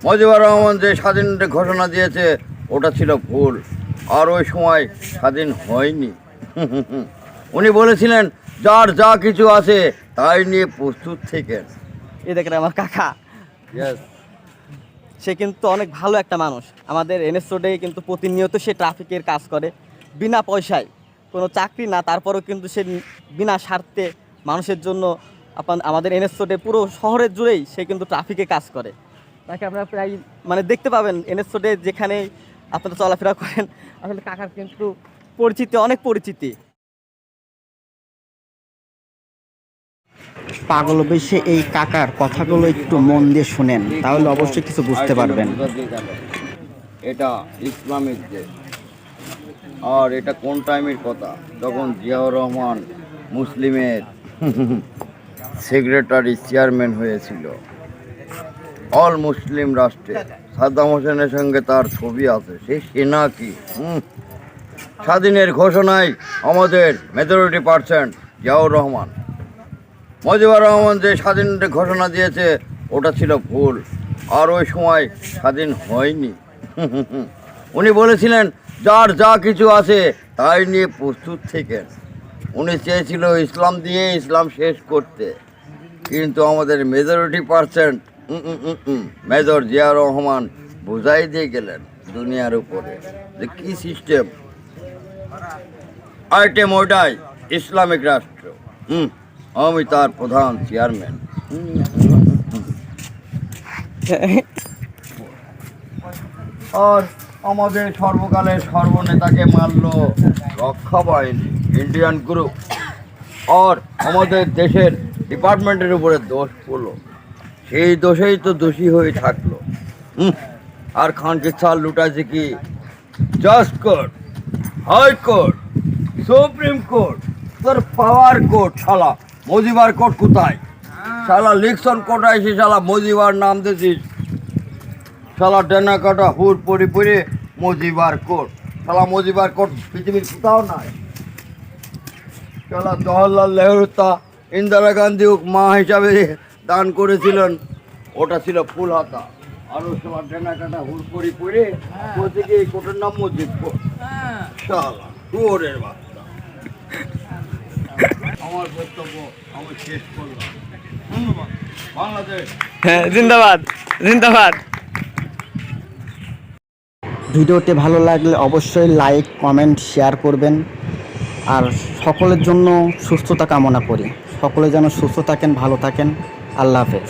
মুজিবুর রহমান যে স্বাধীনতা ঘোষণা দিয়েছে ওটা ছিল ভুল, আর ওই সময় স্বাধীন হয়নি। উনি বলেছিলেন যার যা কিছু আছে তাই নিয়ে প্রস্তুত থেকেন। এই দেখেন আমার কাকা, সে কিন্তু অনেক ভালো একটা মানুষ। আমাদের এনএস রোডে কিন্তু প্রতিনিয়ত সে ট্রাফিকের কাজ করে বিনা পয়সায়, কোনো চাকরি না, তারপরেও কিন্তু সে বিনা স্বার্থে মানুষের জন্য আমাদের এনএস রোডে পুরো শহরের জুড়েই সে কিন্তু ট্রাফিকে কাজ করে। তাকে আপনারা প্রায় মানে দেখতে পাবেন এনএস রোডে, যেখানে আপনারা চলাফেরা করেন। আসলে কাকার কিন্তু পরিচিতি, অনেক পরিচিতি। পাগল বেশে এই কাকার কথাগুলো একটু মন দিয়ে শুনেন, তাহলে অবশ্যই কিছু বুঝতে পারবেন। এটা ইসলামিক দেশ, আর এটা কোন টাইমের কথা, যখন জিয়াউর রহমান মুসলিমের সেক্রেটারি চেয়ারম্যান হয়েছিল। অল মুসলিম রাষ্ট্রে সাদ্দাম হোসেনের সঙ্গে তার ছবি আছে, সে সেনা কি। স্বাধীনের ঘোষণায় আমাদের মেজরিটি পার্সেন্ট জিয়াউর রহমান। মুজিবুর রহমান যে স্বাধীনতা ঘোষণা দিয়েছে ওটা ছিল ভুল, আর ওই সময় স্বাধীন হয়নি। উনি বলেছিলেন যার যা কিছু আছে তাই নিয়ে প্রস্তুত থেকেন। উনি চেয়েছিল ইসলাম দিয়ে ইসলাম শেষ করতে, কিন্তু আমাদের majority percent major Ziaur Rahman বুঝাই দিয়ে গেলেন দুনিয়ার উপরে যে কী সিস্টেম। আইটেম ওইটাই ইসলামিক রাষ্ট্র, আমি তার প্রধান চেয়ারম্যান। আর আমাদের সর্বকালের সর্বনেতাকে মারল রক্ষা বাহিনী, ইন্ডিয়ান গ্রুপ। আর আমাদের দেশের ডিপার্টমেন্টের উপরে দোষ পড়লো, সেই দোষেই তো দোষী হয়ে থাকলো। আর খানকে ছাড় লুটাছে কি just court, high court, supreme court, তোর পাওয়ার কোর্ট। শালা মুজিবার কোর্ট কোথায়? শালা লিকশন কোর্টায় এসে শালা মুজিবার নাম দিয়েছিস। শালা ডেনা কাটা হুর পরি পরে মুজিবার কোর্ট। শালা মুজিবার কোর্ট পৃথিবীর কোথাও নাই। শালা জওহরলাল নেহরু তা ইন্দিরা গান্ধী মা হিসাবে দান করেছিলেন, ওটা ছিল ফুল হাতা। আরো শালা ডেনা কাটা হুর পরি পরে কোথেকে এই কোর্টের নাম মুজিব কোর্ট। শালা শুয়োরের বাচ্চা। আমার বক্তব্য আমি শেষ করলাম। ধন্যবাদ। বাংলাদেশ। হ্যাঁ, জিন্দাবাদ, জিন্দাবাদ। ভিডিওটি ভালো লাগলে অবশ্যই লাইক, কমেন্ট, শেয়ার করবেন। আর সকলের জন্য সুস্থতা কামনা করি, সকলে যেন সুস্থ থাকেন, ভালো থাকেন। আল্লাহ হাফেজ।